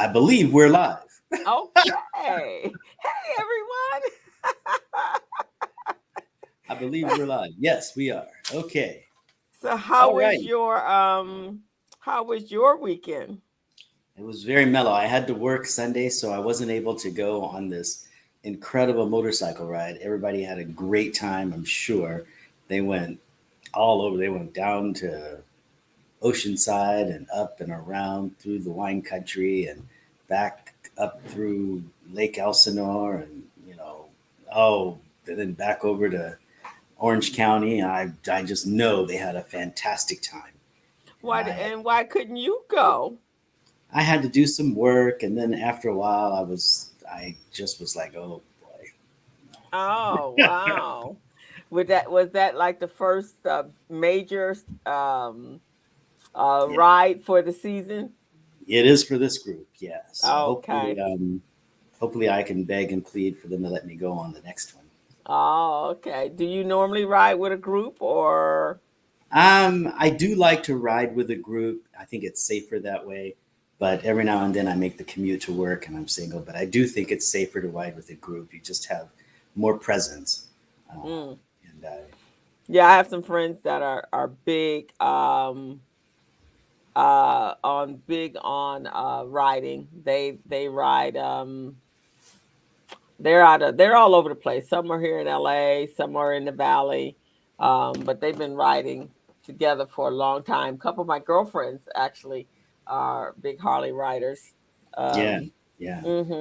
I believe we're live. Okay. Hey, everyone. I believe we're live. Yes, we are. Okay. So All right. how was your weekend? It was very mellow. I had to work Sunday, so I wasn't able to go on this incredible motorcycle ride. Everybody had a great time, I'm sure. They went all over. They went down to Oceanside and up and around through the wine country and back up through Lake Elsinore and, oh, and then back over to Orange County. I just know they had a fantastic time. And Why couldn't you go? I had to do some work, and then after a while, I just was like, oh boy. Oh, wow. Was that like the first major Yeah, ride for the season? it is for this group. Yeah, so Okay. hopefully I can beg and plead for them to let me go on the next one. Oh, okay. Do you normally ride with a group or? I do like to ride with a group. I think it's safer that way. But every now and then I make the commute to work and I'm single. But I do think it's safer to ride with a group. You just have more presence. Uh, Mm. and Yeah, I have some friends that are big on riding. They ride they're all over the place. Some are here in LA, some are in the valley. But they've been riding together for a long time. A couple of my girlfriends actually are big Harley riders. yeah, yeah.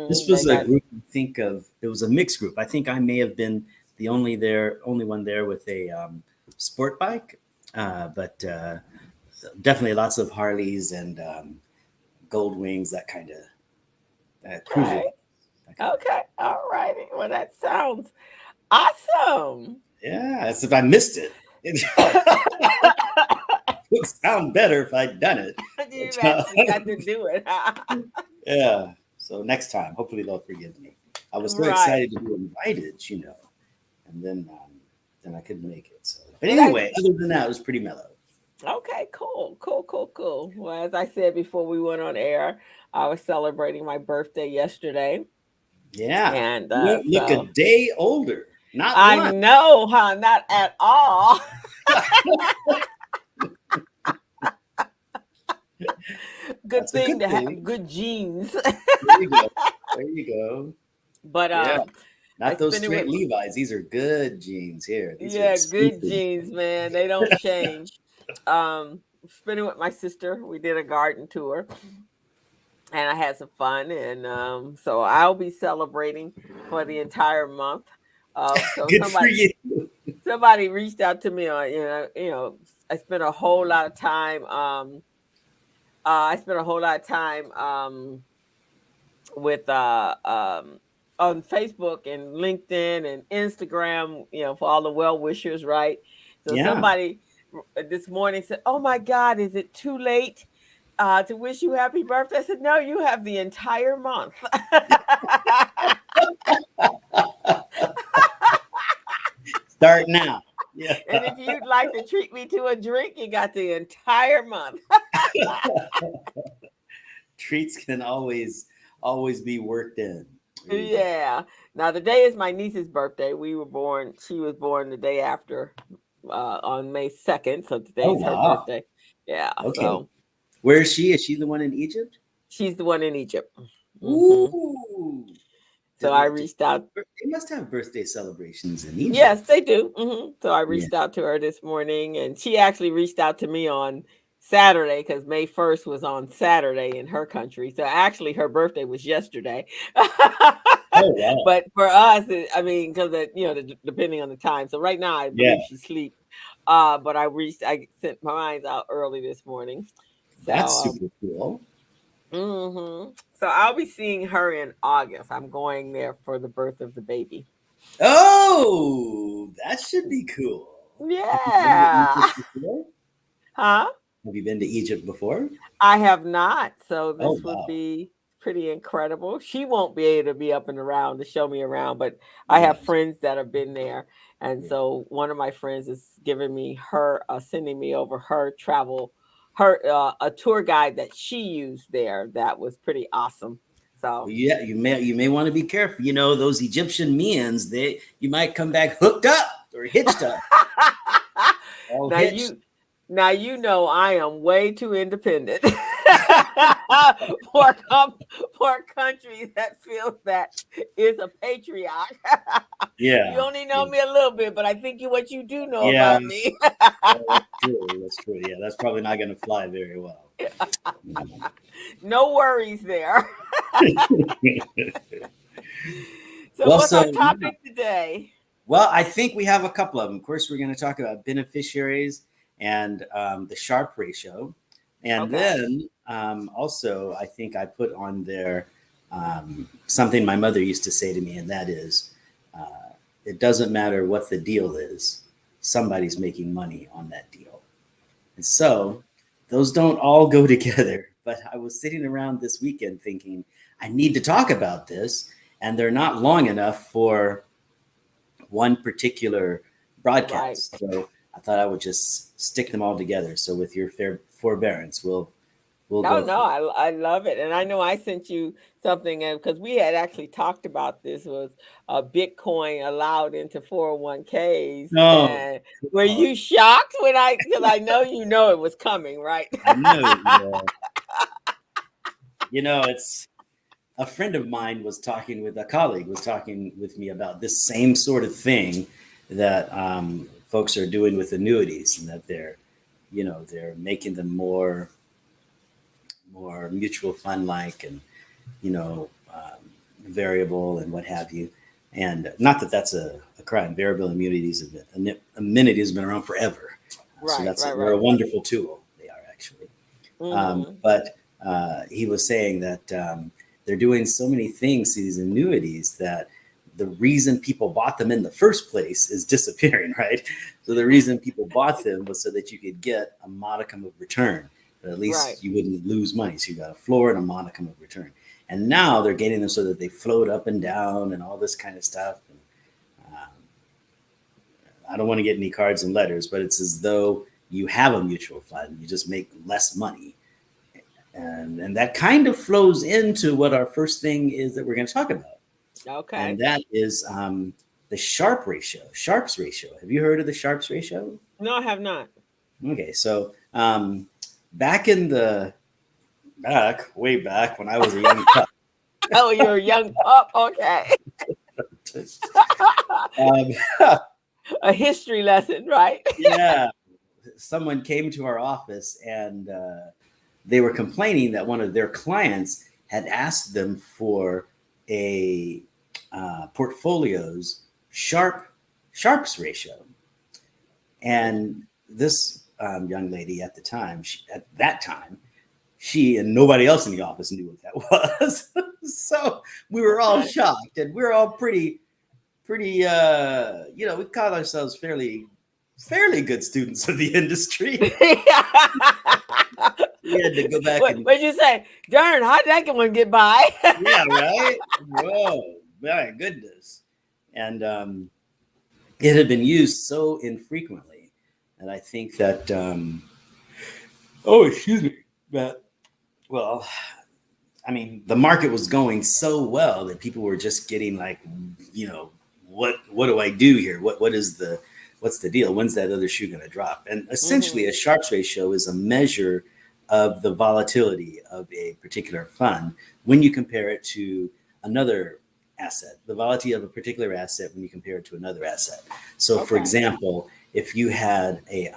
This They was a got group. I think of it was a mixed group. I think I may have been the only one there with a sport bike. But definitely lots of Harleys and Gold Wings, that kind of cruiser okay. bike, that kind of thing. Okay. All righty. Well, that sounds awesome. Yeah, as if I missed it. It would sound better if I'd done it. You've But, actually got to do it. yeah. So next time, hopefully they'll forgive me. I was so Right. excited to be invited, and then I couldn't make it. So, but Well, that anyway, other than that, it was pretty mellow. okay, cool, cool, cool, cool. Well, as I said before we went on air, I was celebrating my birthday yesterday, Yeah, and you don't look a so day older. Not I one. know, huh? Not at all. Good That's a thing good to thing. have good genes. There you go. There you go. But Yeah. I Not those spent it straight with Levi's. These are good jeans here. These are yeah, good exclusive. genes, man. They don't change. Spent it with my sister. We did a garden tour, and I had some fun. And so I'll be celebrating for the entire month. So Good for you. somebody reached out to me on I spent a whole lot of time. I spent a whole lot of time with on Facebook and LinkedIn and Instagram. For all the well wishers, right? So Yeah. somebody this morning said, "Oh my God, is it too late to wish you happy birthday?" I said, "No, you have the entire month." Start now. Yeah. And if you'd like to treat me to a drink, you got the entire month. Treats can always be worked in. There you go. Yeah. Now the day is my niece's birthday. She was born the day after, on May 2nd. So Oh today's her wow. birthday. Yeah. Okay. So Where is she? Is she the one in Egypt? she's the one in Egypt. Hmm. Ooh. So Did I they, reached out. they must have birthday celebrations in Egypt. Yes, they do. So I Yeah. reached out to her this morning, and she actually reached out to me on Saturday because May 1st was on Saturday in her country. So actually, her birthday was yesterday. Oh wow. But for us, I mean, because depending on the time. So right now, I Yeah. believe she's asleep. But I sent mine out early this morning. So That's super cool. so I'll be seeing her in August. I'm going there for the birth of the baby. Oh, that should be cool. Have you been to Yeah. Egypt before? Huh? Have you been to Egypt before? I have not. So Oh this would wow. be pretty incredible. She won't be able to be up and around to show me around, but I Yeah. have friends that have been there. And Yeah. so one of my friends is giving me sending me over her travel, her a tour guide that she used there that was pretty awesome. Well, So yeah, you may want to be careful. Those Egyptian means, you might come back hooked up or hitched up, all now hitched. I am way too independent for for a country that feels that is a patriarch. You Yeah, only know yeah, me a little bit, but I think what you do know yeah. about me. That's true. That's true. Yeah, that's probably not going to fly very well. No worries there. So Well, what's so our yeah. topic today? Well, I think we have a couple of them. Of course, we're going to talk about beneficiaries and the Sharpe ratio, and Okay. then also I think I put on there something my mother used to say to me, and that is, it doesn't matter what the deal is, somebody's making money on that deal. And so those don't all go together. But I was sitting around this weekend thinking, I need to talk about this, and they're not long enough for one particular Right. broadcast. So I thought I would just stick them all together. So with your fair forbearance, we'll No, go no, for it. I love it, and I know I sent you something because we had actually talked about this was Bitcoin allowed into 401ks, No, and were oh, you shocked when because I know it was coming, right? I know. Yeah. It's a friend of mine was talking with a colleague was talking with me about this same sort of thing that folks are doing with annuities, and that they're making them more mutual fund like, and variable and what have you. And not that that's a crime. Variable immunities immunity has been around forever. So Right, right, they're a right. wonderful tool. They are actually. Hmm. But he was saying that they're doing so many things to these annuities that the reason people bought them in the first place is disappearing, right? So the reason people bought them was so that you could get a modicum of return, but at Right, least you wouldn't lose money. So you got a floor and a modicum of return. And now they're getting them so that they float up and down and all this kind of stuff. And, um, I don't want to get any cards and letters, but it's as though you have a mutual fund, you just make less money. And that kind of flows into what our first thing is that we're going to talk about. And okay. that is the Sharpe ratio, Sharpe's ratio. Have you heard of the Sharpe's ratio? No, I have not. Okay, so back in the way back when I was a young pup, Oh, you're a young pup. Okay. um, A history lesson, right? yeah, someone came to our office, and they were complaining that one of their clients had asked them for a portfolio's Sharpe's ratio. And this young lady at the time, at that time, she and nobody else in the office knew what that was. So we were all Okay. shocked, and we're all pretty. We call ourselves fairly good students of the industry. We had to go back What and what'd you say? Darn, how'd that one get by? yeah, right. Whoa, my goodness. And it had been used so infrequently, and I think that oh, excuse me, that well, I mean, the market was going so well that people were just getting like, you know, what do I do here? What's the deal? When's that other shoe going to drop? And essentially, Hmm. a Sharpe's ratio is a measure of the volatility of a particular fund when you compare it to another asset, the volatility of a particular asset when you compare it to another asset. So, for Okay. example, if you had a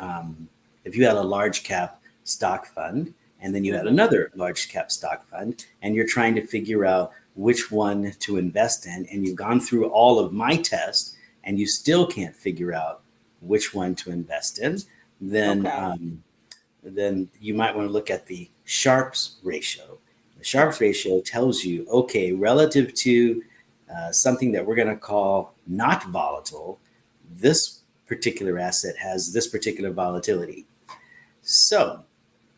large cap stock fund, and then you had Hmm. another large cap stock fund, and you're trying to figure out which one to invest in, and you've gone through all of my tests and you still can't figure out which one to invest in, then Okay. then you might want to look at the Sharpe's ratio. The Sharpe's Sharp. ratio tells you, okay, relative to something that we're going to call not volatile, this particular asset has this particular volatility. So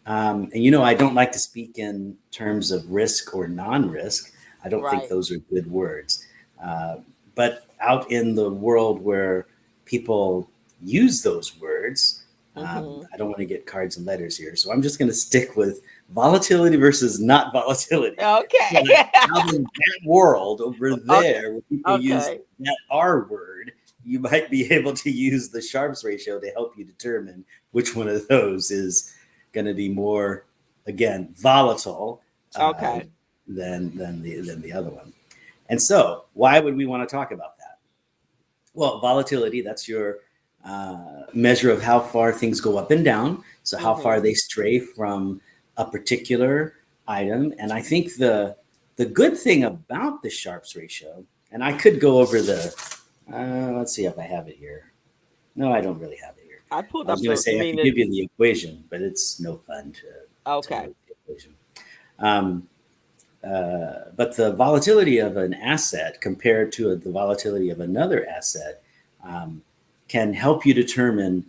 and I don't like to speak in terms of risk or non risk. I don't think Right. those are good words. Uh, but out in the world where people use those words, Mm-hmm. I don't want to get cards and letters here, so I'm just going to stick with volatility versus not volatility. So Okay. out in that world over Okay. there, where people use Okay. that R word, you might be able to use the Sharpe's ratio to help you determine which one of those is going to be more, again, volatile uh, Okay. than the other one. And so, why would we want to talk about that? Well, volatility, that's your measure of how far things go up and down. So, how far Mm-hmm. they stray from a particular item. And I think the good thing about the Sharpe's ratio, and I could go over let's see if I have it here. No, I don't really have it here. I pulled I was up going to the, you say I mean could the, give you the equation, but it's no fun to okay. know the equation. Um, but the volatility of an asset compared to the volatility of another asset um, can help you determine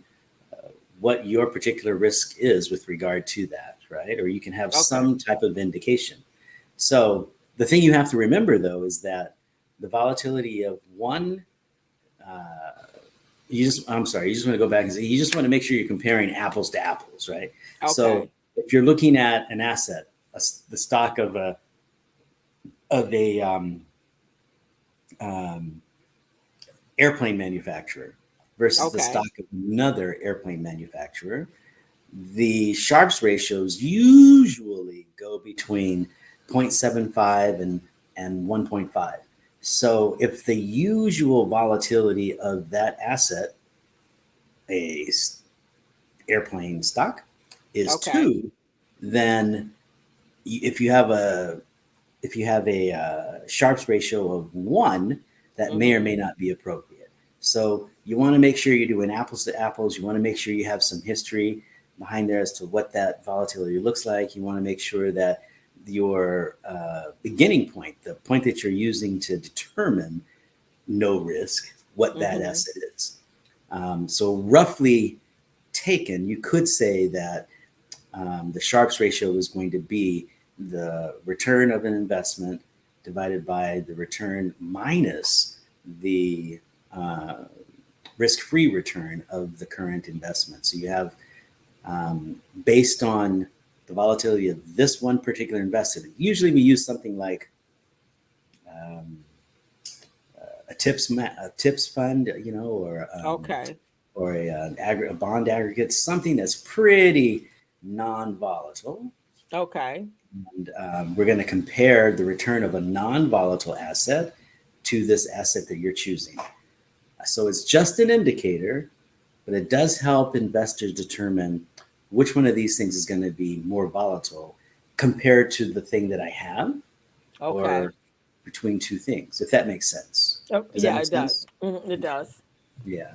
what your particular risk is with regard to that, right? Or you can have Okay. some type of indication. So the thing you have to remember, though, is that the volatility of one, I'm sorry, you just want to go back and say, you just want to make sure you're comparing apples to apples, right? So Okay. if you're looking at an asset, the stock of a um, airplane manufacturer versus the Okay. stock of another airplane manufacturer, the Sharpe's ratios usually go between 0.75 and 1.5. So if the usual volatility of that asset, a airplane stock, is Okay. 2, then if you have a Sharpe's ratio of 1, that may or Mm-hmm. may not be appropriate. So you want to make sure you're doing apples to apples. You want to make sure you have some history behind there as to what that volatility looks like. You want to make sure that your beginning point, the point that you're using to determine no risk, what that Mm-hmm. asset is. So roughly taken, you could say that the Sharpe's ratio is going to be the return of an investment divided by the return minus the uh, risk-free return of the current investment. So you have, based on the volatility of this one particular investment, usually we use something like um, a tips fund, Okay. or a bond aggregate, something that's pretty non-volatile. Okay. And we're going to compare the return of a non-volatile asset to this asset that you're choosing. So it's just an indicator, but it does help investors determine which one of these things is going to be more volatile compared to the thing that I have, Okay. or between two things, if that makes sense. Oh, Does that yeah, make it does. sense? It Okay. does. Yeah.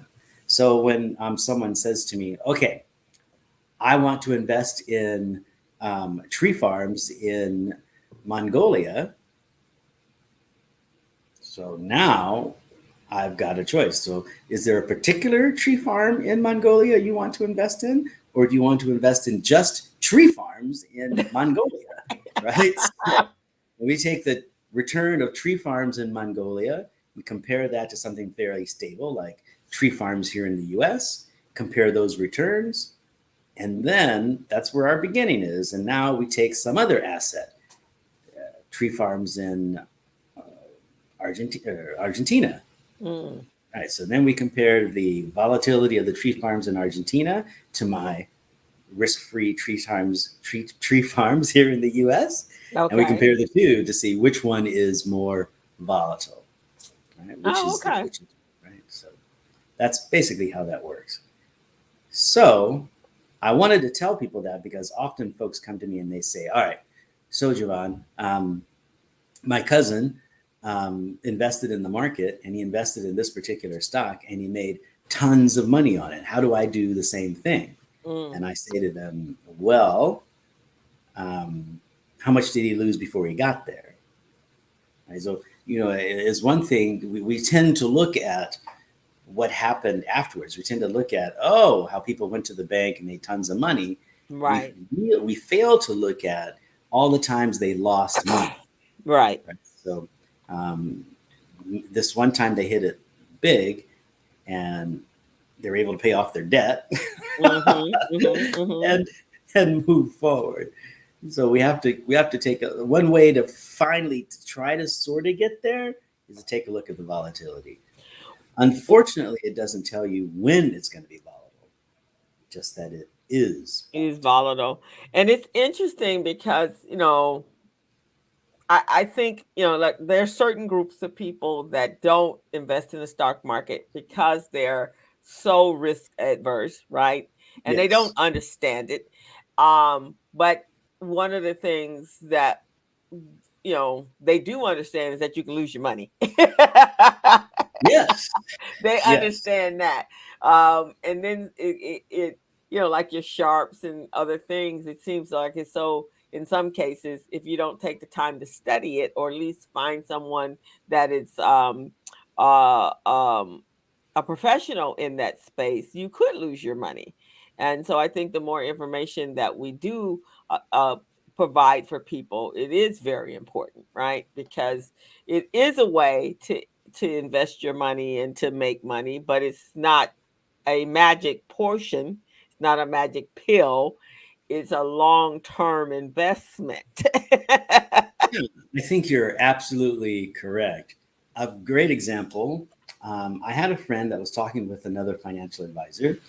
So when someone says to me, okay, I want to invest in tree farms in Mongolia. So now I've got a choice. So is there a particular tree farm in Mongolia you want to invest in? Or do you want to invest in just tree farms in Mongolia? Right? So we take the return of tree farms in Mongolia, we compare that to something fairly stable like tree farms here in the US, compare those returns, and then that's where our beginning is. And now we take some other asset, tree farms in uh, Argentina. Mm. All right, so then we compare the volatility of the tree farms in Argentina to my risk-free tree farms here in the U.S., and we Okay. compare the two to see which one is more volatile, right? Oh, okay. Which is right. So that's basically how that works. So I wanted to tell people that because often folks come to me and they say, "All right, so Javon, my cousin invested in the market and he invested in this particular stock and he made tons of money on it. How do I do the same thing?" Mm. And I say to them, "Well, um, how much did he lose before he got there?" Right? So, is one thing we tend to look at what happened afterwards. We tend to look at, oh, how people went to the bank and made tons of money. We Right. we fail to look at all the times they lost money. Right. Right? So um, this one time they hit it big, and they're able to pay off their debt Mhm. Mhm. Mhm. and move forward. So we have to take one way to finally try to sort of get there is to take a look at the volatility. Unfortunately, it doesn't tell you when it's going to be volatile, just that it is It is volatile. volatile. And it's interesting because, I think, like there's certain groups of people that don't invest in the stock market because they're so risk adverse, right? And they don't Yes. understand it. But one of the things that they do understand is that you can lose your money. Yes. They Yes. understand that. And then like your sharps and other things, it seems like it's so, in some cases, if you don't take the time to study it, or at least find someone that is uh, um, a professional in that space, you could lose your money. And so I think the more information that we do provide for people, it is very important, right? Because it is a way to invest your money and to make money, but it's not a magic portion. It's not a magic pill. It's a long-term investment. Yeah, I think you're absolutely correct. A great example. I had a friend that was talking with another financial advisor,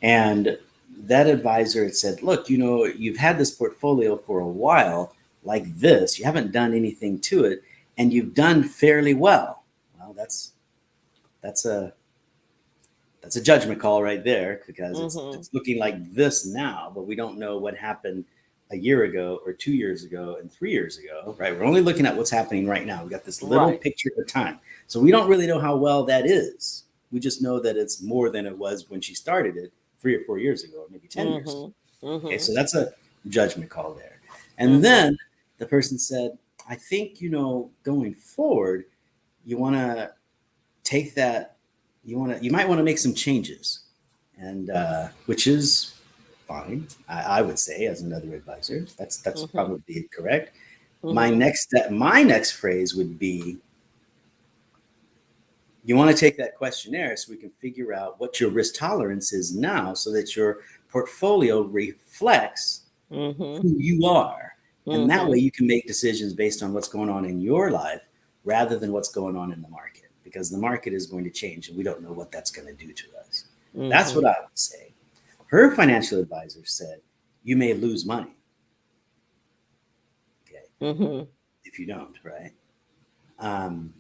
and that advisor had said, "Look, you've had this portfolio for a while, like this. You haven't done anything to it, and you've done fairly well." Well, that's a that's a judgment call right there because it's Mhm. it's looking like this now, but we don't know what happened a year ago or 2 years ago and 3 years ago, right? We're only looking at what's happening right now. We got this little Right. picture of time, so we don't really know how well that is. We just know that it's more than it was when she started it 3 or 4 years ago, or maybe 10 years ago. Mhm. Okay, Mhm. so that's a judgment call there. And Mhm. then the person said, "I think going forward, you want to take that you might want to make some changes," and which is fine. I would say as another advisor, that's Mhm. probably correct. my Mhm. next my next phrase would be, you want to take that questionnaire so we can figure out what your risk tolerance is now, so that your portfolio reflects Mhm. who you are, and that way Mhm. you can make decisions based on what's going on in your life rather than what's going on in the market, because the market is going to change and we don't know what that's going to do to us. That's what Mhm. I would say. Her financial advisor said, you may lose money, okay, Mhm. if you don't, right? Um,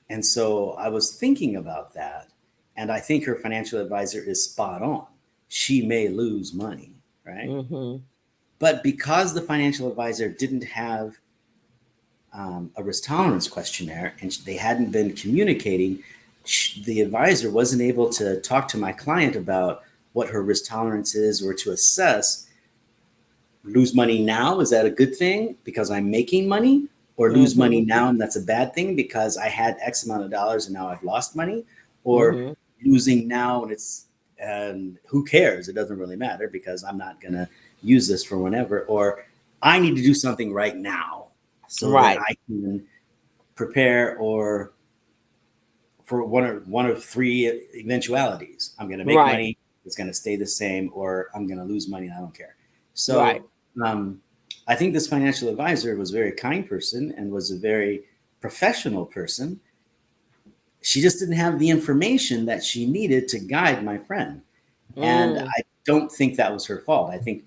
and so I was thinking about that, and I think her financial advisor is spot on. She may lose money, right? Mhm. But because the financial advisor didn't have a risk tolerance questionnaire and they hadn't been communicating, the advisor wasn't able to talk to my client about what her risk tolerance is, or to assess, lose money now, is that a good thing because I'm making money, or lose money Mhm. now and that's a bad thing because I had X amount of dollars and now I've lost money, or Mhm. losing now and who cares, it doesn't really matter because I'm not going to use this for whenever, or I need to do something right now so that Right. I can prepare, or for one of three eventualities. I'm going to make Right. money, it's going to stay the same, or I'm going to lose money and I don't care. Right. So um, I think this financial advisor was a very kind person and was a very professional person. She just didn't have the information that she needed to guide my friend. And Mm. I don't think that was her fault. I think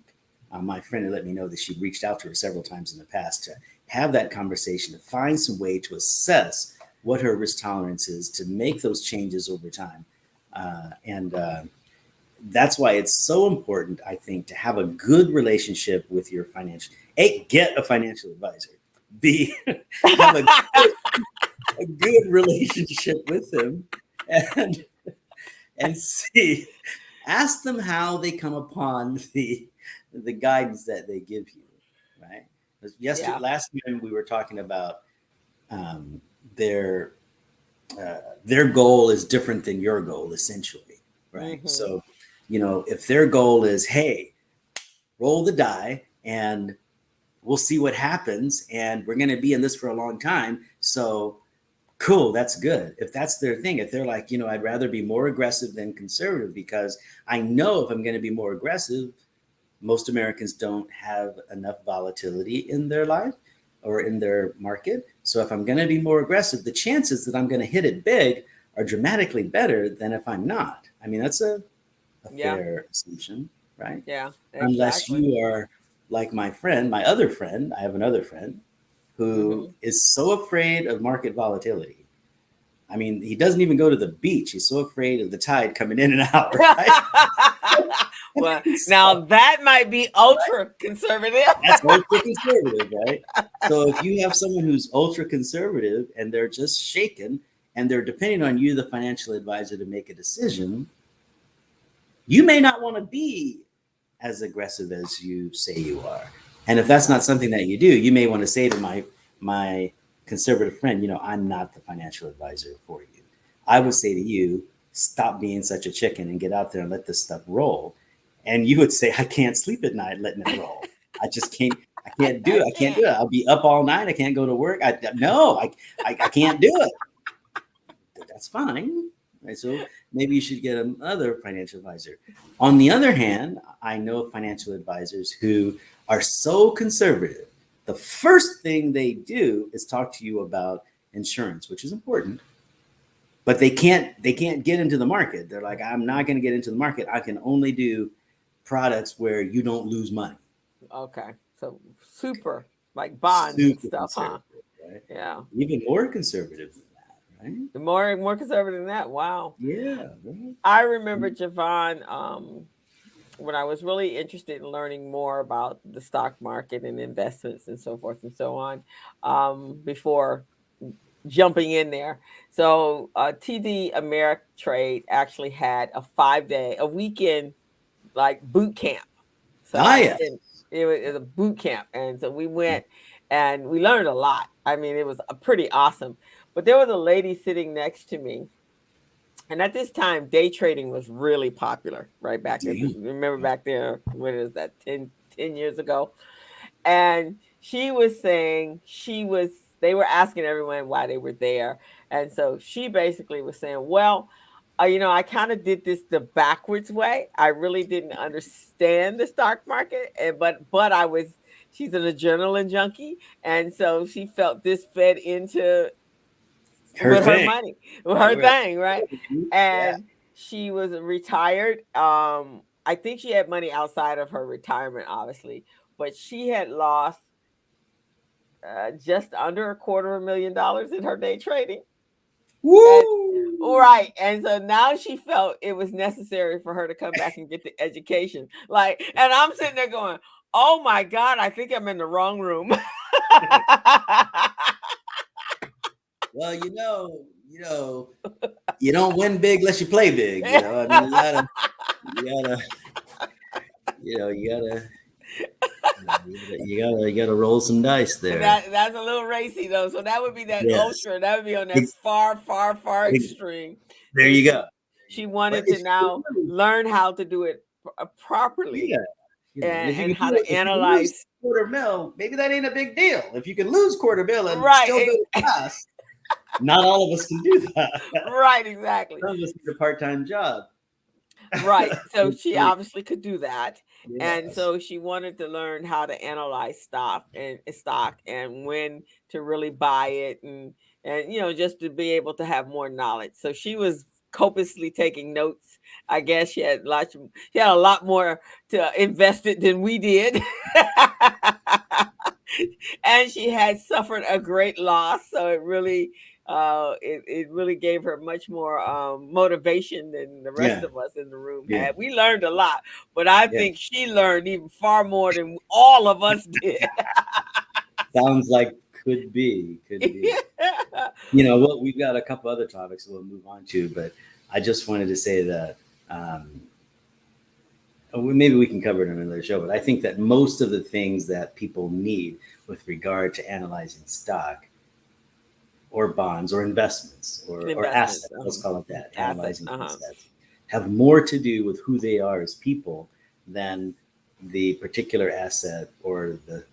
my friend had let me know that she'd reached out to her several times in the past to have that conversation, to find some way to assess what her risk tolerance is, to make those changes over time. And That's why it's so important, I think, to have a good relationship with your financial. A, get a financial advisor. B, have a good relationship with them, and C, ask them how they come upon the guidance that they give you, right? Yesterday, Yeah. last time we were talking about um, their their goal is different than your goal, essentially, right? Mhm. So, if their goal is, hey, roll the die and we'll see what happens, and we're going to be in this for a long time, so Cool, that's good. If that's their thing, if they're like, I'd rather be more aggressive than conservative because I know if I'm going to be more aggressive, most Americans don't have enough volatility in their life or in their market. So if I'm going to be more aggressive, the chances that I'm going to hit it big are dramatically better than if I'm not. I mean, that's a Yeah. fair assumption, right? Yeah. Unless Exactly. you are like my friend, my other friend, I have another friend who Hmm. is so afraid of market volatility. I mean, he doesn't even go to the beach. He's so afraid of the tide coming in and out, right? Well, now So, that might be ultra conservative. that's ultra conservative, right? So if you have someone who's ultra conservative and they're just shaken and they're depending on you, the financial advisor, to make a decision, you may not want to be as aggressive as you say you are. And if that's not Right. something that you do, you may want to say to my conservative friend, I'm not the financial advisor for you. I would Yeah. say to you, stop being such a chicken and get out there and let this stuff roll. And you would say, I can't sleep at night letting it roll. I just can't. I can't do I it. I can't do can't. it. I'll be up all night. I can't go to work. No, I can't do it. That's fine. Right? So maybe you should get another financial advisor. On the other hand, I know financial advisors who are so conservative. The first thing they do is talk to you about insurance, which is important, but they can't get into the market. They're like, I'm not going to get into the market. I can only do products where you don't lose money. Okay. So super like bonds and Super stuff, huh? conservative, right? Yeah. Even more conservative than that, right? More conservative than that. Wow. Yeah, right. I remember Javon, when I was really interested in learning more about the stock market and investments and so forth and so on, before jumping in there. So TD Ameritrade actually had a weekend like boot camp. So Ah, I yes. attended. It was a boot camp, and so we went and we learned a lot. I mean, it was pretty awesome. But there was a lady sitting next to me, and at this time, day trading was really popular, right back at Yeah. remember back there, what is that, 10 years ago? And she was saying they were asking everyone why they were there. And so she basically was saying, well, I kind of did this the backwards way. I really didn't understand the stock market, but she's an adrenaline junkie, and so she felt this fed into Her with her thing. money, with Right, her right. thing, right? Yeah. And she was retired. I think she had money outside of her retirement, obviously, but she had lost just under $250,000 in her day trading. And Woo! right. And so now she felt it was necessary for her to come back and get the education. Like, and I'm sitting there going, oh my God, I think I'm in the wrong room. Well, you don't win big unless you play big. I mean, you gotta, you gotta, you gotta roll some dice there. That's a little racy though. So that would be that Yes. ultra. That would be on that Ex- far, far, far ex- extreme. There So you go. she But wanted to if you now can lose, learn how to do it properly, yeah, and if you and can how do it, to if you can lose analyze. quarter mil, maybe that ain't a big deal. If you can lose quarter mil and Right. still go to class, not all of us can do that. Right, exactly. Some of us need a part-time job. Right. So she obviously could do that. And Yes. so she wanted to learn how to analyze stock and when to really buy it, and just to be able to have more knowledge. So she was copiously taking notes. I guess she had a lot more to invest it than we did. And she had suffered a great loss, so it really gave her much more motivation than the rest Yeah. of us in the room Yeah. had. We learned a lot, but I Yeah. think she learned even far more than all of us did. Sounds like could be. What we've got a couple other topics we'll move on to, but I just wanted to say that maybe we can cover it in another show. But I think that most of the things that people need with regard to analyzing stock or bonds or investments or Investments, assets, let's call it that, assets, analyzing assets, have more to do with who they are as people than the particular asset or the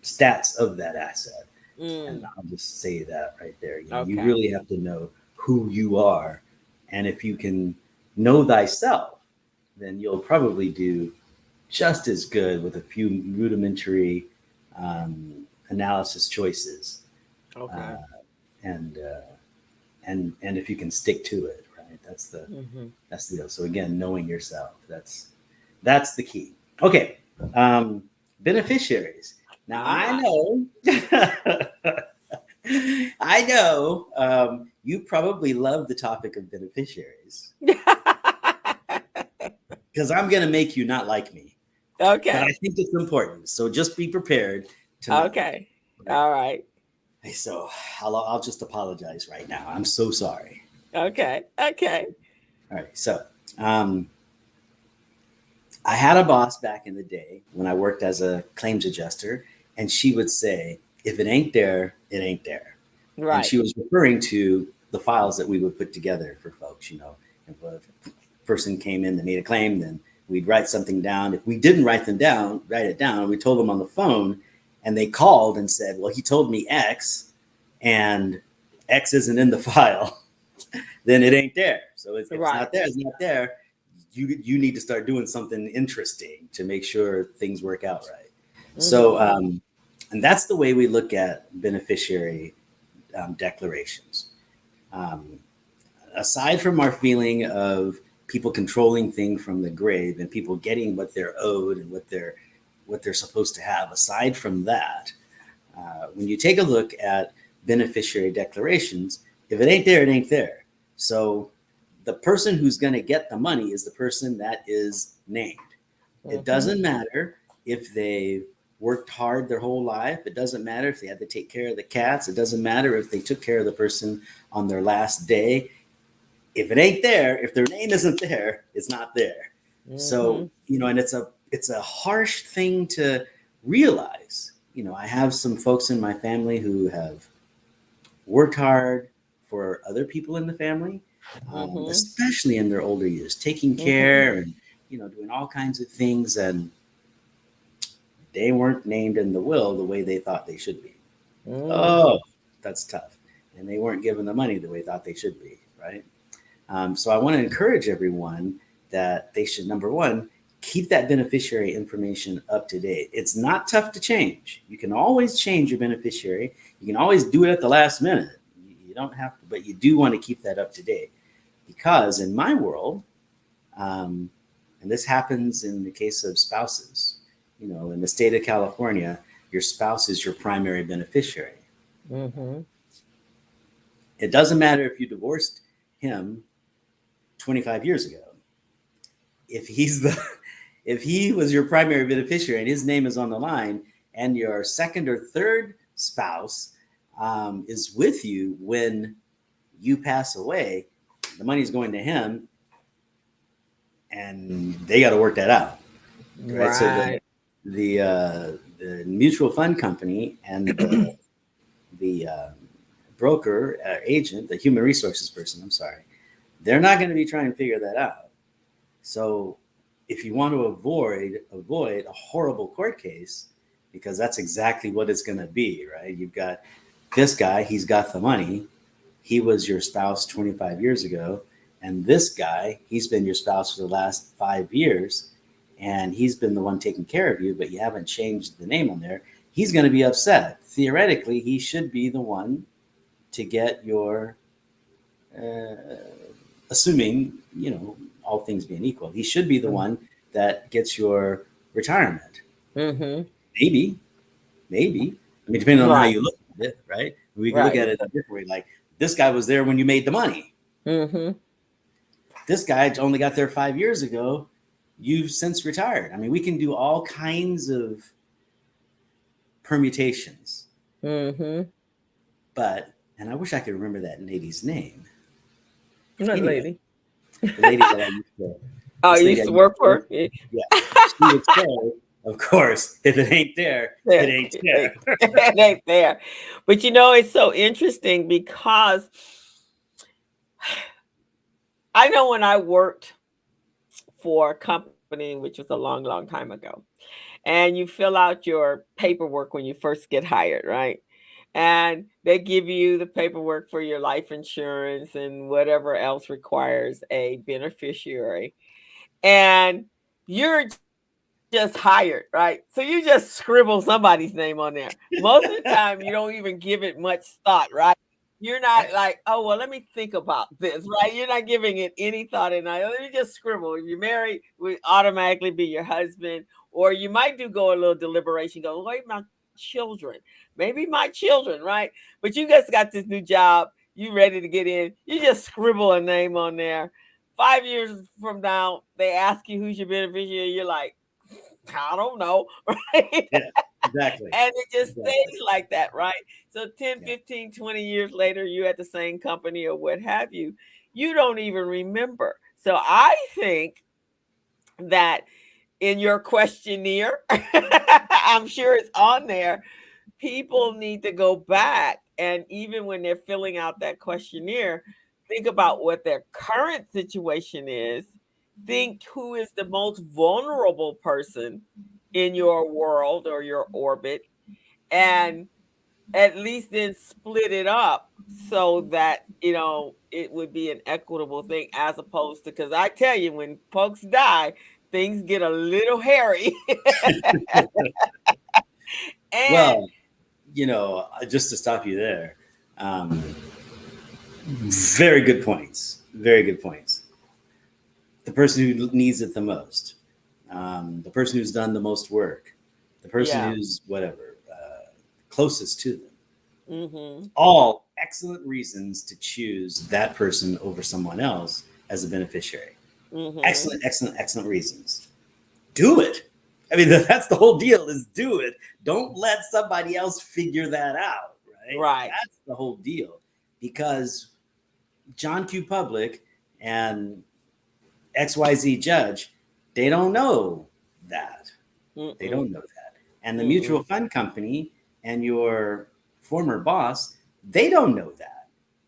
stats of that asset. And Mm. I'll just say that right there. You Okay. really have to know who you are. And if you can know thyself, then you'll probably do just as good with a few rudimentary analysis choices. Okay. Uh, and if you can stick to it, right? Hmm. That's the deal. So again, knowing yourself, that's the key. Okay. Um, Beneficiaries. Now I Ah. know I know you probably love the topic of beneficiaries because I'm going to make you not like me, but I Okay. think it's important. So just be prepared to not like Okay. me. Right. All right. So I'll just apologize right now. I'm so sorry. Okay. Okay. All right. So um, I had a boss back in the day when I worked as a claims adjuster, and she would say, if it ain't there, it ain't there. And Right. she was referring to the files that we would put together for folks. If a person came in that made a claim, then we'd write something down. If we didn't write it down, we told them on the phone, and they called and said, well, he told me X, and X isn't in the file, then it ain't there. So if it's Right. not there, it's not there. You need to start doing something interesting to make sure things work out right. So, Hmm. and that's the way we look at beneficiary declarations. Um, Aside from our feeling of people controlling things from the grave and people getting what they're owed and what they're supposed to have, aside from that, when you take a look at beneficiary declarations, if it ain't there, it ain't there. So the person who's going to get the money is the person that is named. It Hmm. doesn't matter if they worked hard their whole life. It doesn't matter if they had to take care of the cats. It doesn't matter if they took care of the person on their last day. If it ain't there, if their name isn't there, it's not there. So, Hmm. and it's a harsh thing to realize. I have some folks in my family who have worked hard for other people in the family, Hmm. especially in their older years, taking Hmm. care and doing all kinds of things, and they weren't named in the will the way they thought they should be. Mm. Oh, that's tough. And they weren't given the money the way they thought they should be, right? So I want to encourage everyone that they should, number one, keep that beneficiary information up to date. It's not tough to change. You can always change your beneficiary. You can always do it at the last minute. You don't have to, but you do want to keep that up to date because in my world, um, and this happens in the case of spouses, in the state of California, your spouse is your primary beneficiary. Hmm. It doesn't matter if you divorced him 25 years ago. If he's the if he was your primary beneficiary and his name is on the line and your second or third spouse is with you when you pass away, the money's going to him and they got to work that out, right? So the Right. the uh, the mutual fund company and the broker agent, the human resources person, I'm sorry, they're not going to be trying to figure that out. So if you want to avoid a horrible court case, because that's exactly what it's going to be, right? You've got this guy, he's got the money. He was your spouse 25 years ago. And this guy, he's been your spouse for the last 5 years. And he's been the one taking care of you, but you haven't changed the name on there. He's going to be upset. Theoretically, he should be the one to get your uh, assuming all things being equal, he should be the one that gets your retirement. Hmm. Maybe, maybe. I mean, depending on how Right. you look at it, right? We can look Right. at it a different way. Like this guy was there when you made the money. Hmm. This guy only got there 5 years ago. You've since retired. I mean, we can do all kinds of permutations, Hmm. but and I wish I could remember that lady's name. That Anyway, lady. the lady that I used to, Oh, this you lady I used to used work to work for with, her? yeah, she would say, of course, if it ain't there, it There. ain't It ain't, there. it ain't there. But it's so interesting because I know when I worked for companies company, which was a long, long time ago. And you fill out your paperwork when you first get hired, right? And they give you the paperwork for your life insurance and whatever else requires a beneficiary. And you're just hired, right? So you just scribble somebody's name on there. Most of the time, you don't even give it much thought, right? You're not like, oh, well, let me think about this, right? You're not giving it any thought. And I let me just scribble. If you're married, we automatically be your husband. Or you might do go a little deliberation, go, wait, my children, maybe my children, right? But you just got this new job. You ready to get in. You just scribble a name on there. 5 years from now, they ask you who's your beneficiary. You're like, I don't know, right? Yeah, exactly. And it just Exactly. stays like that, right? So 10, Yeah. 15, 20 years later, you're at the same company or what have you. You don't even remember. So I think that in your questionnaire, I'm sure it's on there, people need to go back and even when they're filling out that questionnaire, think about what their current situation is. Think who is the most vulnerable person in your world or your orbit, and at least then split it up so that it would be an equitable thing as opposed to because I tell you when folks die things get a little hairy. And Well, just to stop you there, um, very good points. Very good points. The person who needs it the most, the person who's done the most work, the person yeah. who's whatever closest to them. Mhm. All excellent reasons to choose that person over someone else as a beneficiary. Mhm. Excellent, excellent, excellent reasons. Do it. I mean, that's the whole deal is do it. Don't let somebody else figure that out, right? Right. That's the whole deal. Because John Q. Public and XYZ judge, they don't know that. They Mm-mm. don't know that. And the mutual Mm-mm. fund company and your former boss, they don't know that.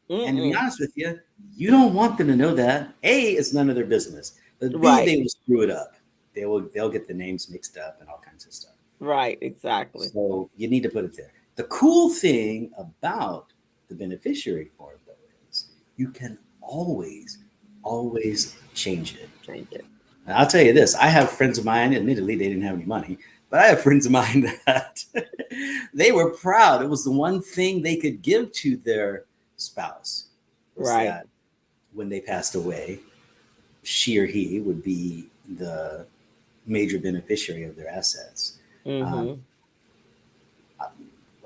And to be Mm-mm. honest with you, you don't want them to know that. A, it's none of their business. But B, Right. they will screw it up. They'll get the names mixed up and all kinds of stuff. Right. Exactly. So you need to put it there. The cool thing about the beneficiary form though is you can always, always change it. Change it. And I'll tell you this, I have friends of mine, admittedly they didn't have any money, but I have friends of mine that they were proud. It was the one thing they could give to their spouse was Right. that when they passed away, she or he would be the major beneficiary of their assets. Um, Mm-hmm.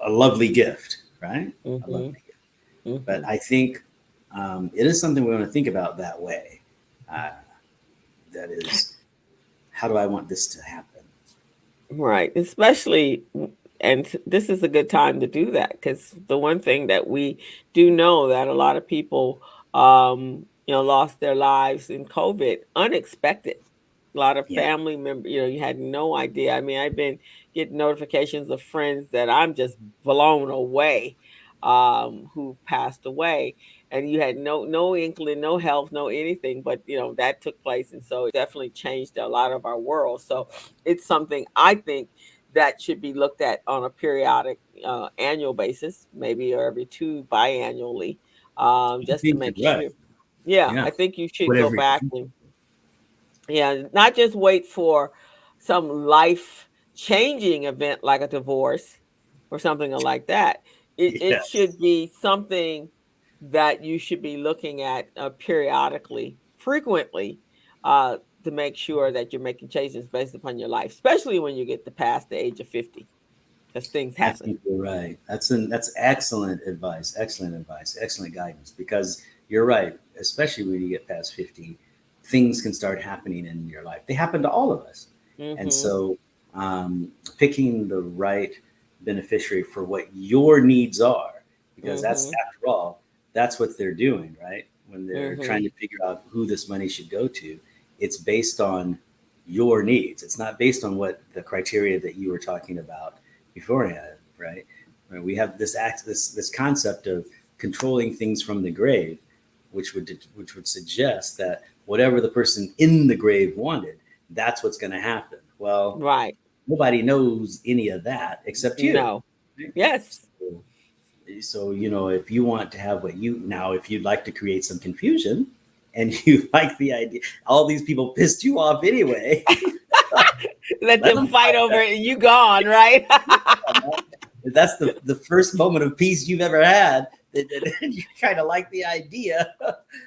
a lovely gift, right? A Mm-hmm. lovely gift. But Mm-hmm. I think it is something we want to think about that way. Uh, that is, how do I want this to happen? Right. Especially, and this is a good time to do that because the one thing that we do know that a lot of people, lost their lives in COVID unexpected. A lot of Yeah, family members, you had no idea. I mean, I've been getting notifications of friends that I'm just blown away, who passed away, and you had no inkling, no health, no anything, but that took place, and so it definitely changed a lot of our world. So it's something I think that should be looked at on a periodic, annual basis, maybe or every two biannually, I just to think you're make right. sure. Yeah, Yeah, I think you should put go every back and yeah, not just wait for some life changing event like a divorce or something like that. It yes. should be something that you should be looking at, periodically, frequently, to make sure that you're making changes based upon your life, especially when you get to past the age of 50, because things I happen. think you're right. That's excellent advice. Excellent advice. Excellent guidance. Because you're right. Especially when you get past 50, things can start happening in your life. They happen to all of us, and Mm-hmm. so picking the right beneficiary for what your needs are, because that's Mm-hmm. after all, that's what they're doing, right? When they're Mm-hmm. trying to figure out who this money should go to, it's based on your needs. It's not based on what the criteria that you were talking about beforehand, right? Right, we have this concept of controlling things from the grave, which would suggest that whatever the person in the grave wanted, that's what's going to happen. Well, Right. nobody knows any of that except you. No. Yes. So, if you want to have if you'd like to create some confusion and you like the idea, all these people pissed you off anyway. Let Let them them fight fight. over it and you gone, right? If that's the first moment of peace you've ever had, that you kind of like the idea.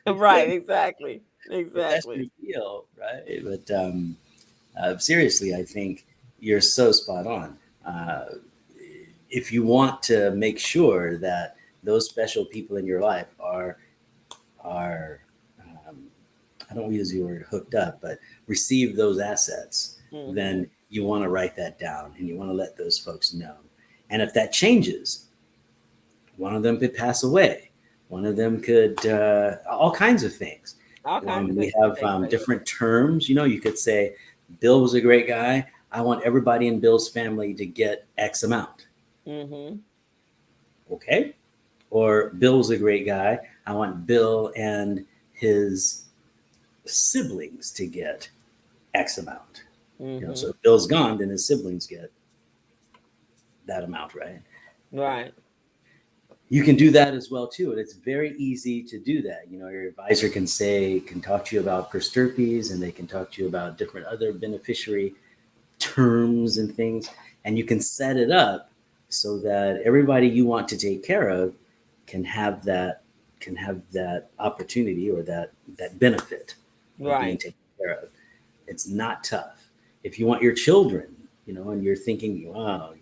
Right, exactly. If that's your Exactly. deal, right? But seriously, I think you're so spot on. Uh, if you want to make sure that those special people in your life are um, I don't use the word hooked up, but receive those assets, Hmm. then you want to write that down and you want to let those folks know. And if that changes, one of them could pass away. One of them could, all kinds of things. All kinds of We things could have take place. different terms. You could say, Bill was a great guy. I want everybody in Bill's family to get X amount. Hmm. Okay. Or Bill was a great guy. I want Bill and his siblings to get X amount. So Hmm. if Bill's gone, then his siblings get that amount, right? Right. You can do that as well too, and it's very easy to do that. Your advisor can talk to you about persterpes, and they can talk to you about different other beneficiary terms and things, and you can set it up so that everybody you want to take care of can have that opportunity or that benefit of being Right. taken care of. It's not tough. If you want your children, and you're thinking, wow,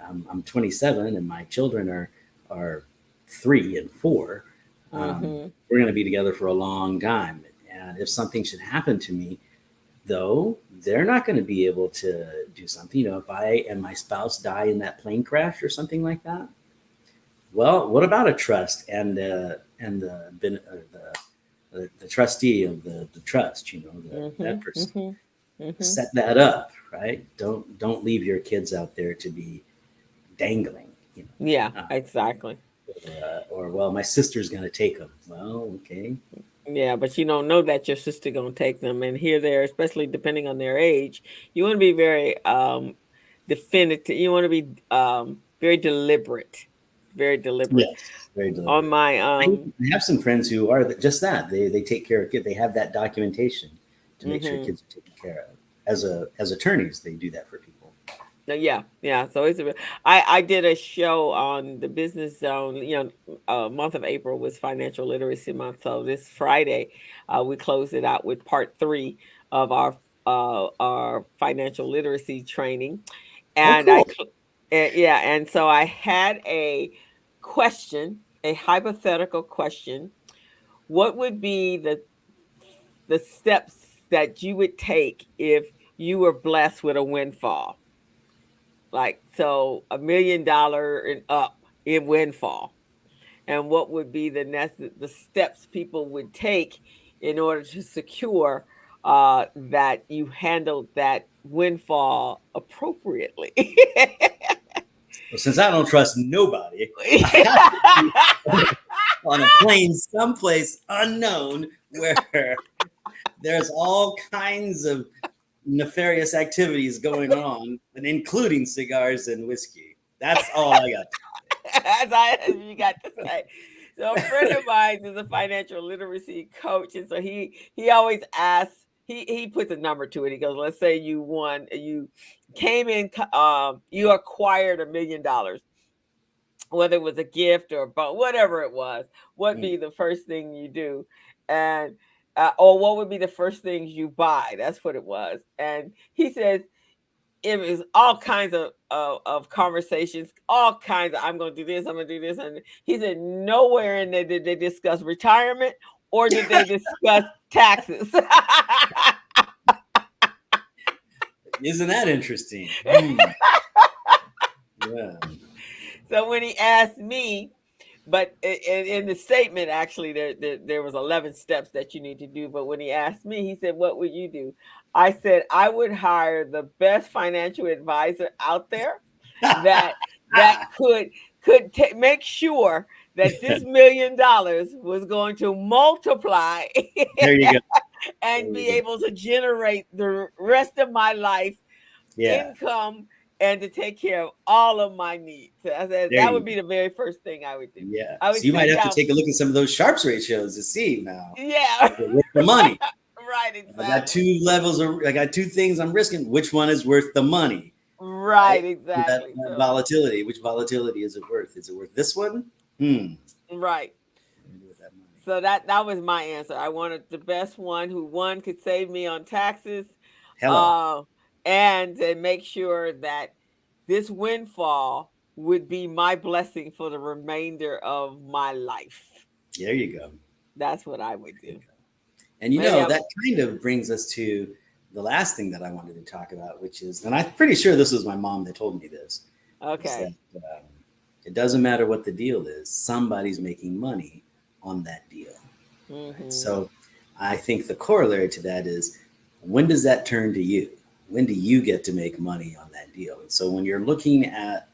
I'm 27 and my children are 3 and 4. Hmm. We're going to be together for a long time. And if something should happen to me, though, they're not going to be able to do something. If I and my spouse die in that plane crash or something like that, well, what about a trust and the trustee of the trust? Hmm. That person Hmm. Hmm. set that up, right? Don't leave your kids out there to be dangling. Yeah, Uh, exactly. or well, my sister's going to take them. Well, okay. Yeah, but you don't know that your sister gonna take them, and here there, especially depending on their age, you want to be very definitive. You want to be very deliberate, very deliberate. Yes, very On deliberate. my I have some friends who are just that. They take care of kids. They have that documentation to make sure mhm. kids are taken care of. As attorneys, they do that for people. Yeah, yeah. So I did a show on the business zone. Month of April was financial literacy month. So this Friday, we closed it out with part three of our financial literacy training, Oh, and cool. yeah, and so I had a question, a hypothetical question. What would be the steps that you would take if you were blessed with a windfall? Like, so $1 million and up in windfall, and what would be the steps people would take in order to secure that you handled that windfall appropriately? Well, since I don't trust nobody, I have to be on a plane someplace unknown where there's all kinds of nefarious activities going on, and including cigars and whiskey. That's all I got. As you got to say. So a friend of mine is a financial literacy coach, and so he always asks. He puts a number to it. He goes, "Let's say you came in, you acquired $1 million, whether it was a gift or whatever it was. What Mm. be the first thing you do, and or what would be the first things you buy?" That's what it was. And he says it was all kinds of conversations, all kinds of, I'm going to do this, I'm going to do this. And he said, nowhere in there did they discuss retirement or did they discuss taxes. Isn't that interesting? Hmm. Yeah. So when he asked me, but in the statement, actually, there was 11 steps that you need to do. But when he asked me, he said, "What would you do?" I said, "I would hire the best financial advisor out there that make sure that this $1 million was going to multiply There you go. and There be you go. able to generate the rest of my life Yeah, income and to take care of all of my needs. So I said there that you would go. be the very first thing I would do. Yeah. I So would you might sit have to down. take a look at some of those Sharps ratios to see now. Yeah. Is it worth the money? Right, I got exactly. two levels of, I got two things I'm risking. Which one is worth the money? Right? Right, That, exactly. that So volatility. Which volatility is it worth? Is it worth this one? Hmm. right. What do I do with that money? So that was my answer. I wanted the best one who one could save me on taxes, Hello. uh, and to make sure that this windfall would be my blessing for the remainder of my life. There you go. That's what I would There you do. go. And you Maybe know, I'm that kind of brings us to the last thing that I wanted to talk about, which is, and I'm pretty sure this was my mom that told me this, is that okay. it doesn't matter what the deal is, somebody's making money on that deal. Right? Mhm. So I think the corollary to that is, when does that turn to you? When do you get to make money on that deal? And so when you're looking at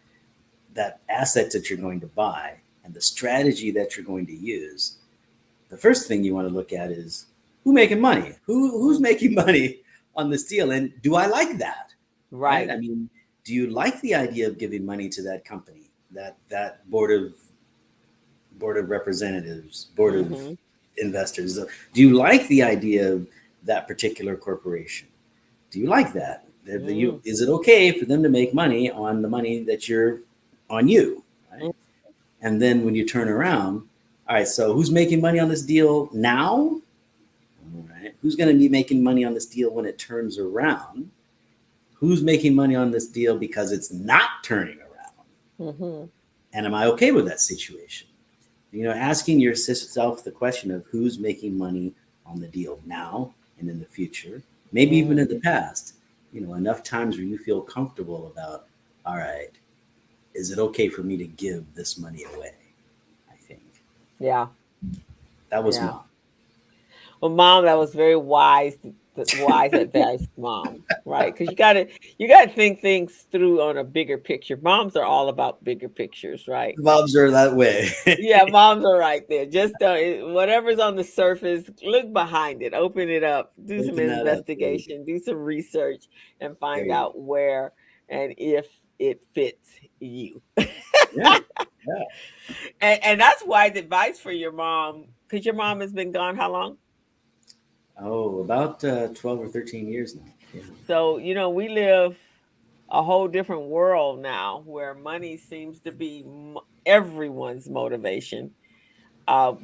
that asset that you're going to buy and the strategy that you're going to use, the first thing you want to look at is who making money? Who's Mm, making money on this deal? And do I like that? Right? I right. mean, do you like the idea of giving money to that company, that board of representatives, board of Mhm. investors? Do you like the idea of that particular corporation? Do you like that? Mm. Is it okay for them to make money on the money that you're on you? Right? Mm. And then when you turn around, all right, so who's making money on this deal now? All right, who's going to be making money on this deal when it turns around? Who's making money on this deal because it's not turning around? Mhm. And am I okay with that situation? Asking yourself the question of who's making money on the deal now and in the future, maybe even in the Mhm. past. Enough times where you feel comfortable about, all right, is it okay for me to give this money away? I think Yeah. that was Yeah. mom. Well, mom, that was very wise, wise advice, mom. Right? Because you gotta think things through on a bigger picture. Moms are all about bigger pictures, right? Moms are that way. Yeah, moms are right there. Just whatever's on the surface, look behind it, open it up, do some Open that up. There you go. investigation, do some research, and There find you go. out where and if it fits you. Yeah. Yeah. And that's wise advice for your mom, because your mom has been gone how long? Oh, about 12 or 13 years now. Yeah. So, we live a whole different world now where money seems to be everyone's motivation,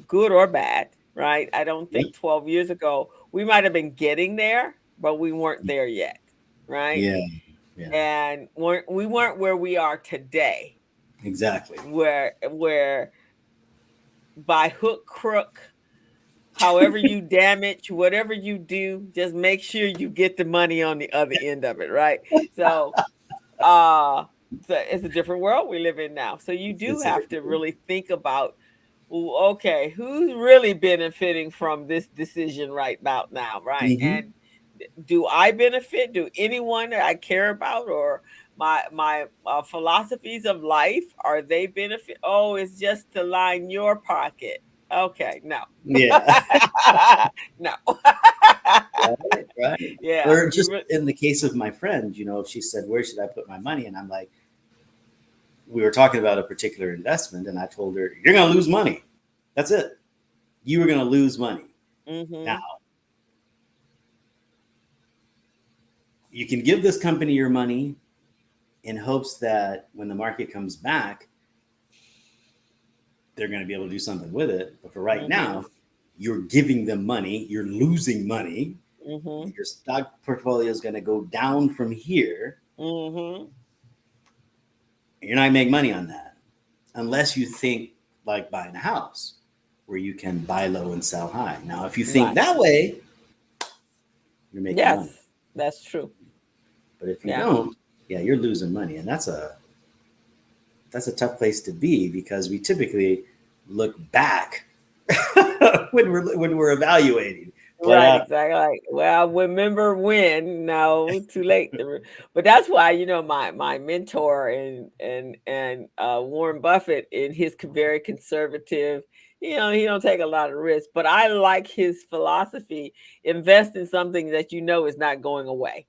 good or bad, right? I don't Yep. think 12 years ago we might have been getting there, but we weren't there yet, right? Yeah. Yeah. And we weren't where we are today, Exactly. where by hook, crook, however you damage, whatever you do, just make sure you get the money on the other end of it, right? So uh so it's a different world we live in now, so you do It's a have different to thing. really think about, well, okay, who's really benefiting from this decision right about now, right? Hmm. And do I benefit? Do anyone that I care about, or my philosophies of life, are they benefit? Oh, it's just to line your pocket. Okay, no. Yeah. No. Right. Right. Yeah, Or just in the case of my friend, she said, "Where should I put my money?" And I'm like, we were talking about a particular investment, and I told her, "You're going to lose money. That's it. You are going to lose money." Now, mm-hmm, you can give this company your money in hopes that when the market comes back, they're going to be able to do something with it. But for right mm-hmm, now, you're giving them money, you're losing money. mm-hmm, Your stock portfolio is going to go down from here. mm-hmm. You're not making money on that unless you think like buying a house where you can buy low and sell high. Now, if you think Right. that way, you're making Yes, money. that's true. But if you Yeah. don't, yeah, you're losing money, and that's a tough place to be because we typically look back when we're evaluating what Right, happened. exactly. Like, well, remember when? No, too late. But that's why, my mentor and Warren Buffett, in his very conservative he don't take a lot of risk. But I like his philosophy: invest in something that you know is not going away,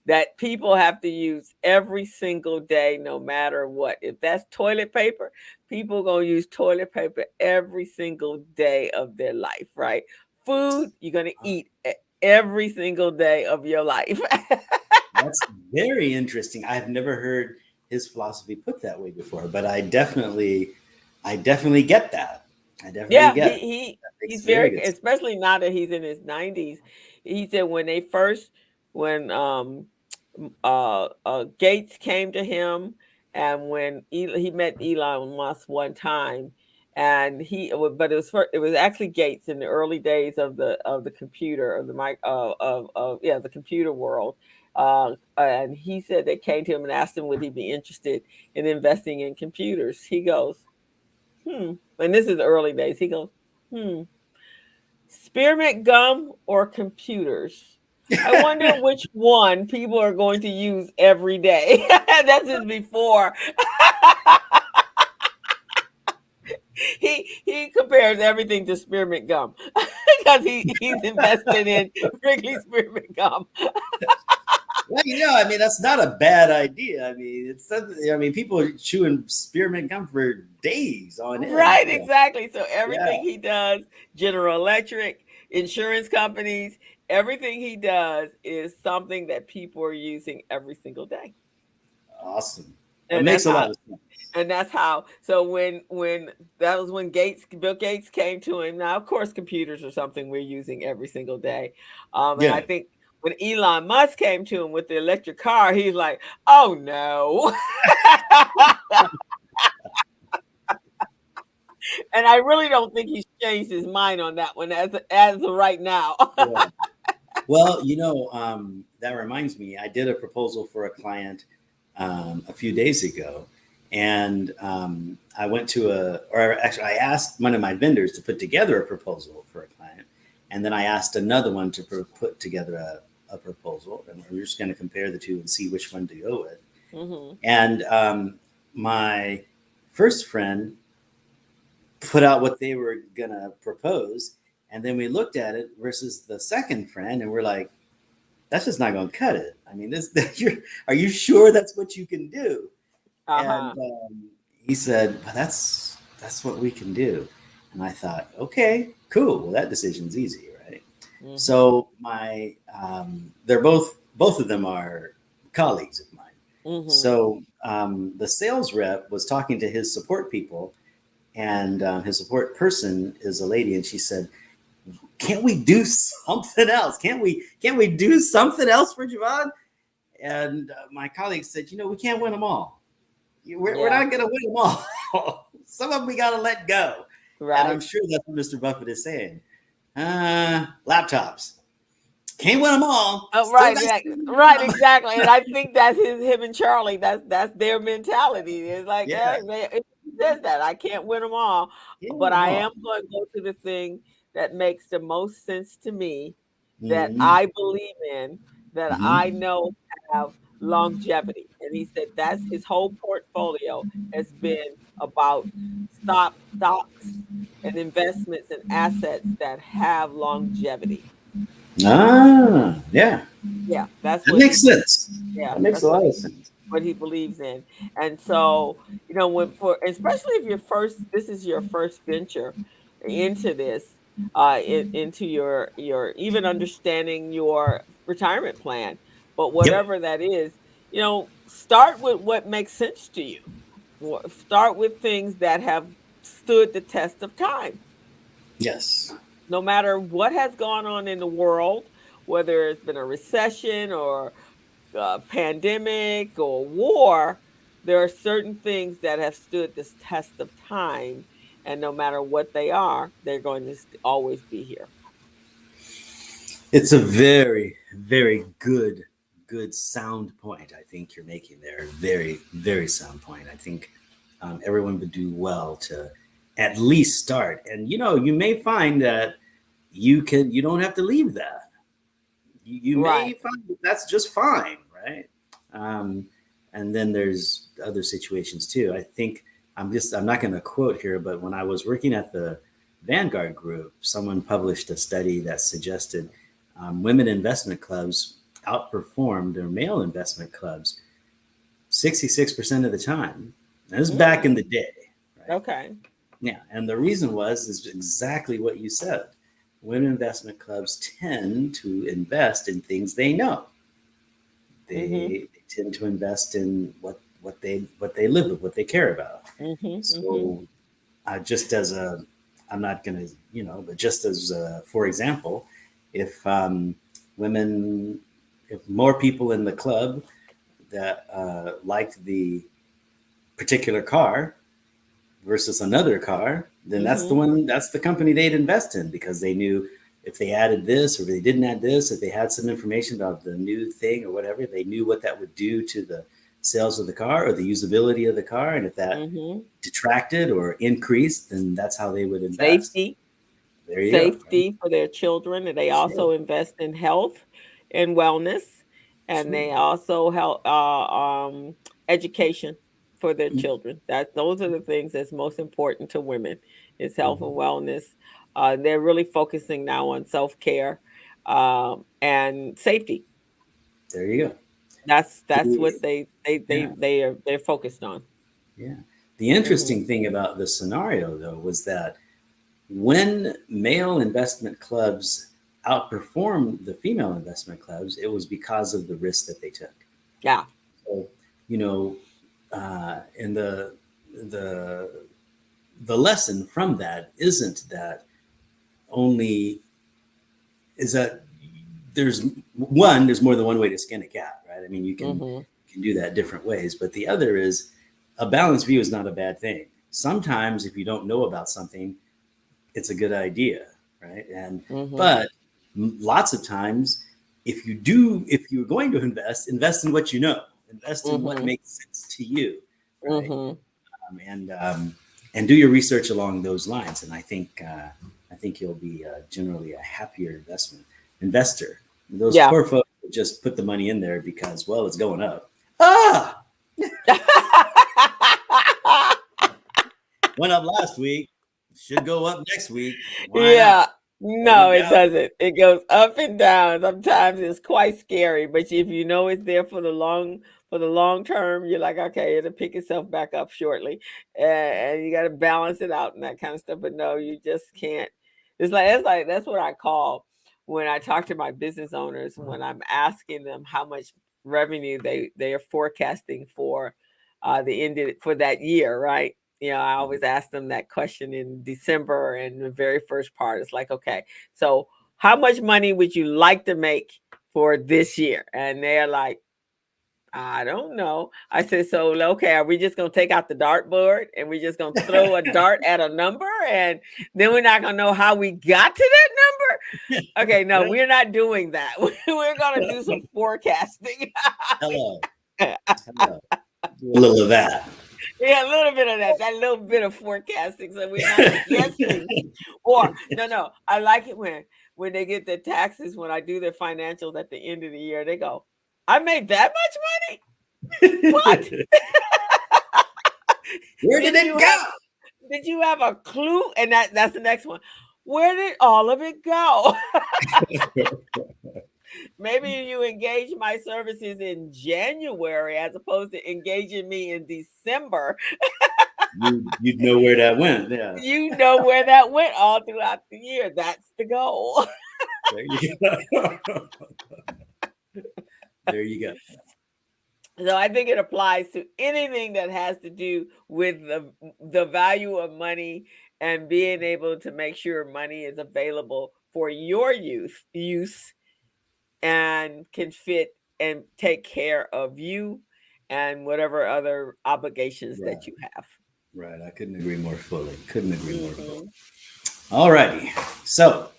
that people have to use every single day, no matter what. If that's toilet paper, people gonna use toilet paper every single day of their life, right? Food, you're gonna eat every single day of your life. That's very interesting. I've never heard his philosophy put that way before, but I definitely get that. I definitely Yeah, get it. That he's makes very very, good sense. especially now that he's in his 90s. He said when Gates came to him, and when he met Elon Musk one time, and but it was actually Gates in the early days of the computer, of the mic of yeah, the computer world. And he said they came to him and asked him would he be interested in investing in computers. He goes, and this is the early days. He goes, hmm, spearmint gum or computers? I wonder which one people are going to use every day. That's just before he compares everything to spearmint gum because he's invested in Wrigley spearmint gum. Well, I mean, that's not a bad idea. I mean, I mean, people are chewing spearmint gum for days on end. Right, exactly. So Yeah, everything he does, General Electric, insurance companies, everything he does is something that people are using every single day. awesome. That And makes that's a lot how of sense. so when that was when Bill Gates came to him. Now, of course, computers are something we're using every single day. And I Yeah. think when Elon Musk came to him with the electric car, he's like, "Oh no." And I really don't think he's changed his mind on that one as of right now. Yeah. Well, that reminds me, I did a proposal for a client a few days ago, and I went to or actually, I asked one of my vendors to put together a proposal for a client, and then I asked another one to put together a proposal, and we were just going to compare the two and see which one to go with. Hmm. And my first friend put out what they were going to propose, and then we looked at it versus the second friend, and we're like, that's just not going to cut it. I mean, are you sure that's what you can do? Uh And huh. he said, well, that's what we can do. And I thought, okay, cool. Well, that decision's easy, right? Hmm. So they're both of them are colleagues of mine. Hmm. So the sales rep was talking to his support people, and his support person is a lady, and she said, can't we do something else? Can't we do something else for Javon? And my colleague said, we can't win them all. We're Yeah. not going to win them all. Some of them we got to let go. And I'm Right. sure that's what Mr. Buffett is saying. Laptops. Can't win them all. Oh, Still right, got yeah, right, some. exactly, and I think that's him and Charlie. That's their mentality. It's like, Yeah, it says that I can't win them all, can't win but them I all. am going to go to the thing that makes the most sense to me, that Mm-hmm. I believe in, that I Mm-hmm. know have longevity. And he said that's his whole portfolio has been about stocks and investments and assets that have longevity. Yeah, Yeah, that's that what he makes believes. sense. Yeah, That makes that's a lot of sense. what he believes in. And so, when for especially if this is your first venture into this, into your even understanding your retirement plan, but Yep. whatever that is, start with what makes sense to you. Start with things that have stood the test of time. Yes. No matter what has gone on in the world, whether it's been a recession or pandemic or war, there are certain things that have stood this test of time. And no matter what they are, they're going to always be here. It's a very, very good sound point. I think you're making there. Very, very sound point. I think everyone would do well to at least start. And you may find that you don't have to leave that. You Right. may find that that's just fine, right? Um, and then there's other situations too. I think I'm not going to quote here, but when I was working at the Vanguard Group, someone published a study that suggested women investment clubs outperformed their male investment clubs 66% of the time. That was back in Mm, the day, right? okay. Yeah, and the reason is exactly what you said. Women investment clubs tend to invest in things they know. Mhm. They tend to invest in what they live with, what they care about. Mhm. Mhm. So just as a, I'm not going to, but just as, for example, if women, if more people in the club that liked the particular car versus another car, then Mhm. that's the company they'd invest in because they knew if they added this or if they didn't add this, if they had some information about the new thing or whatever, they knew what that would do to the sales of the car or the usability of the car. And if that Mhm. detracted or increased, then that's how they would invest. Safety. There you go. Right? Safety for their children, and they Sure. also invest in health and wellness, and Sure. they also help education for their Mm-hmm. children. That those are the things that's most important to women is health and Mm-hmm. wellness. They're really focusing now on self-care and safety. There you go. That's The, what yeah. they're focused on. Yeah. The Hmm. interesting thing about the scenario, though, was that when male investment clubs outperformed the female investment clubs, it was because of the risk that they took. Yeah. So, you know, and the the lesson from that isn't that only is that there's more than one way to skin a cat, right? I mean, Hmm. you can do that different ways, but the other is a balanced view is not a bad thing. Sometimes if you don't know about something, it's a good idea, right? And Hmm. but lots of times, if you're going to invest in what you know, invest in what Hmm. makes sense to you, right? Hmm. Um, and um, and do your research along those lines. And I think you'll be generally a happier investor. Those Yeah. poor folks that just put the money in there because it's going up. Ah, went up last week, should go up next week. Why not? Yeah. It No, went it down. doesn't. It goes up and down. Sometimes it's quite scary, but if you know it's there for the long term, you're like, okay, it'll pick itself back up shortly, and you got to balance it out and that kind of stuff. But no, you just can't. It's like that's what I call when I talk to my business owners when I'm asking them how much revenue they are forecasting for the end of, for that year, right? I always ask them that question in December, and the very first part is like, okay, so how much money would you like to make for this year? And they're like, I don't know. I said, so okay, are we just gonna take out the dartboard and we're just gonna throw a dart at a number, and then we're not gonna know how we got to that number? Okay, no, we're not doing that. We're gonna do some forecasting. Hello, hello. Do a little of that. Yeah, a little bit of that, that little bit of forecasting. So we're not guessing. Or no, I like it when they get their taxes, when I do their financials at the end of the year, they go, I made that much money? What? Where did Did it you go? have did you have a clue? And that's the next one. Where did all of it go? Maybe you engage my services in January as opposed to engaging me in December. You'd know where that went. Yeah, You know where that went all throughout the year. That's the goal. there you go. There you go. So I think it applies to anything that has to do with the value of money and being able to make sure money is available for your use and can fit and take care of you and whatever other obligations Right, that you have. right. I couldn't agree more fully. Couldn't agree more fully. Hmm. All righty. So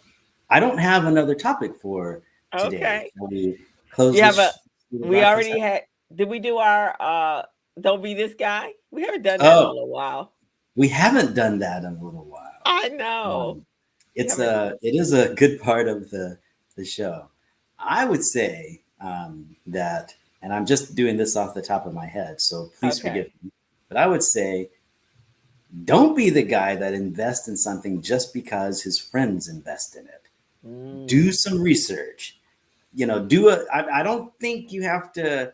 I don't have another topic for today. Okay. Shall we close You have a the we broadcast already out? had did we do our don't be this guy? We haven't done that in a Oh, little while. we haven't done that in a little while. I know. Um, We haven't. it is a good part of the show. I would say that, and I'm just doing this off the top of my head, so please Okay. forgive me. But I would say Don't be the guy that invests in something just because his friends invest in it. Do Mm. some research. I don't think you have to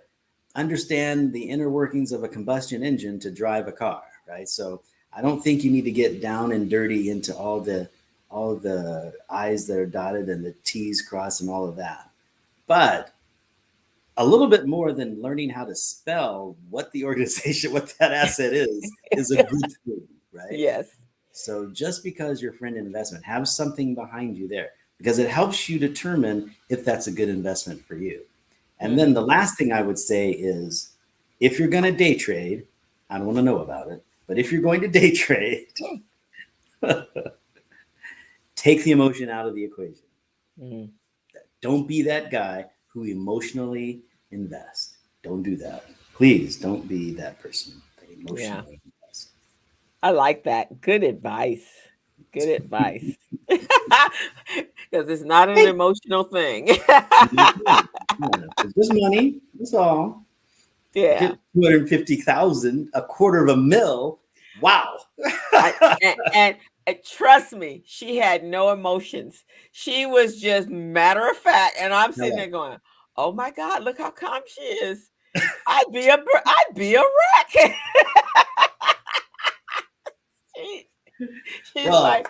understand the inner workings of a combustion engine to drive a car, right? So I don't think you need to get down and dirty into all the I's that are dotted and the T's crossed and all of that. But a little bit more than learning how to spell what the organization, what that asset is a good thing, right? Yes. So just because your friend investment, have something behind you there because it helps you determine if that's a good investment for you. And then Hmm. the last thing I would say is if you're going to day trade, I don't want to know about it, but if you're going to day trade, take the emotion out of the equation. Mm. Don't be that guy who emotionally invests. Don't do that. Please don't be that person that Yeah. emotionally invests. I like that. Good advice. Good advice. Because it's not an Hey, emotional thing. it's just money. That's all. Yeah. 250,000, a quarter of a mil. Wow. I and trust me, she had no emotions. She was just matter of fact, and I'm sitting No, there going, "Oh my God, look how calm she is. I'd be a wreck." She, she's well, like,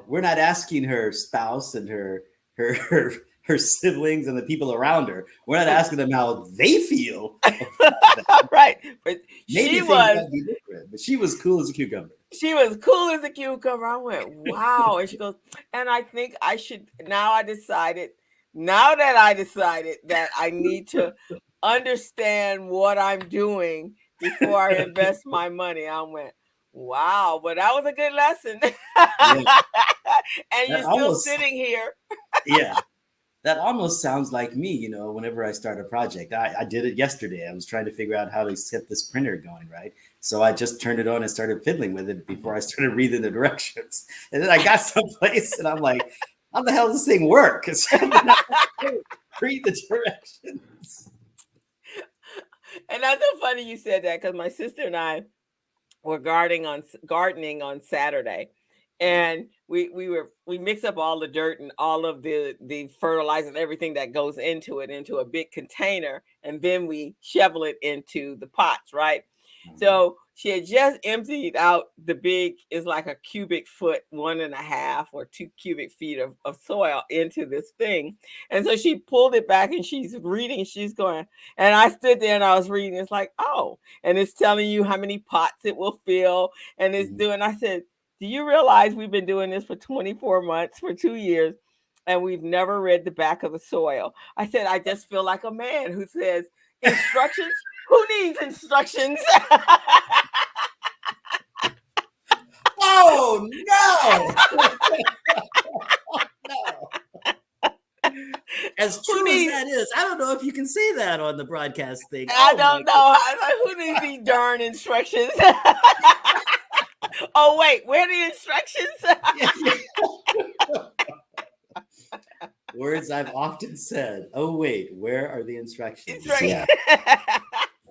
we're not asking her spouse and her her, her siblings and the people around her. We're not asking them how they feel about that. right, but Maybe she things was might be different, but she was cool as a cucumber. she was cool as a cucumber. I went, wow. And she goes, and I think I should now that I decided that I need to understand what I'm doing before I invest my money. I went, wow, but that was a good lesson. Yeah, And that you're still almost sitting here. yeah, that almost sounds like me. Whenever I start a project, I did it yesterday. I was trying to figure out how to get this printer going, right? So I just turned it on and started fiddling with it before I started reading the directions. And then I got someplace and I'm like, how the hell does this thing work? Because read the directions. And that's so funny you said that because my sister and I were gardening on Saturday, Yeah. and we mix up all the dirt and all of the fertilizer and everything that goes into it into a big container, and then we shovel it into the pots, right? Mhm. So she had just emptied out the big is like a cubic foot, 1.5 or 2 cubic feet of soil into this thing. And so she pulled it back and she's reading, she's going, and I stood there and I was reading, it's like, oh, and it's telling you how many pots it will fill. And it's Mhm. doing, I said, do you realize we've been doing this for 24 months, for 2 years, and we've never read the back of the soil? I said, I just feel like a man who says, instructions? Who needs instructions? Oh no! No. As Who true as needs? that is, I don't know if you can say that on the broadcast thing. I Oh don't my know. Who needs these darn instructions? Oh wait, where are the instructions? goodness. Words I've often said. Oh wait, where are the It's instructions? right. Yeah.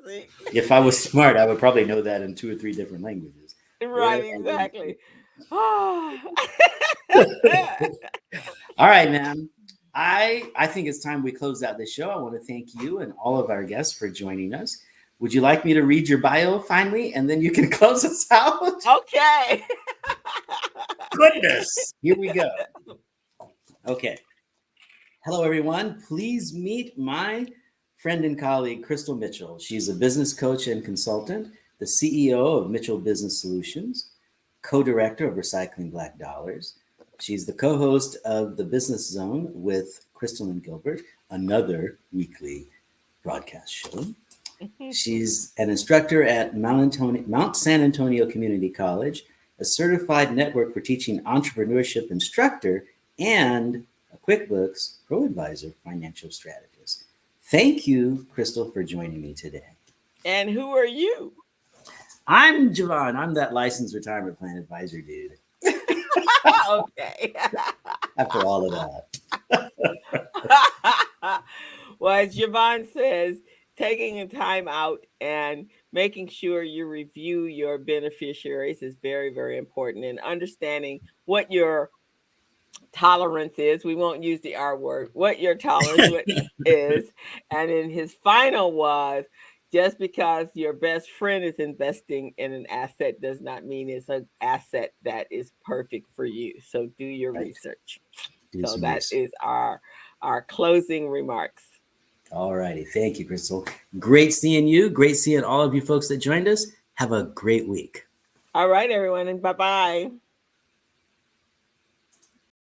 See? If I was smart, I would probably know that in 2 or 3 different languages. Where Right, are the exactly. instructions? Oh. All right, man. I think it's time we close out the show. I want to thank you and all of our guests for joining us. Would you like me to read your bio finally, and then you can close us out? Okay. Goodness. Here we go. Okay. Hello, everyone. Please meet my friend and colleague, Crystal Mitchell. She's a business coach and consultant, the CEO of Mitchell Business Solutions, co director of Recycling Black Dollars. She's the co host of The Business Zone with Crystal and Gilbert, another weekly broadcast show. She's an instructor at Mount San Antonio Community College, a certified network for teaching entrepreneurship instructor, and a QuickBooks Pro Advisor financial strategist. Thank you, Crystal, for joining me today. And who are you? I'm Javon. I'm that licensed retirement plan advisor dude. Okay. After all of that, Well, as Javon says, taking a time out and making sure you review your beneficiaries is very, very important, and understanding what your tolerance is. We won't use the R word. What your tolerance is. And then his final was, just because your best friend is investing in an asset does not mean it's an asset that is perfect for you. So do your Right. research. Do So some that research. is our closing remarks. All righty. Thank you, Crystal. Great seeing you. Great seeing all of you folks that joined us. Have a great week. All right, everyone, and bye bye.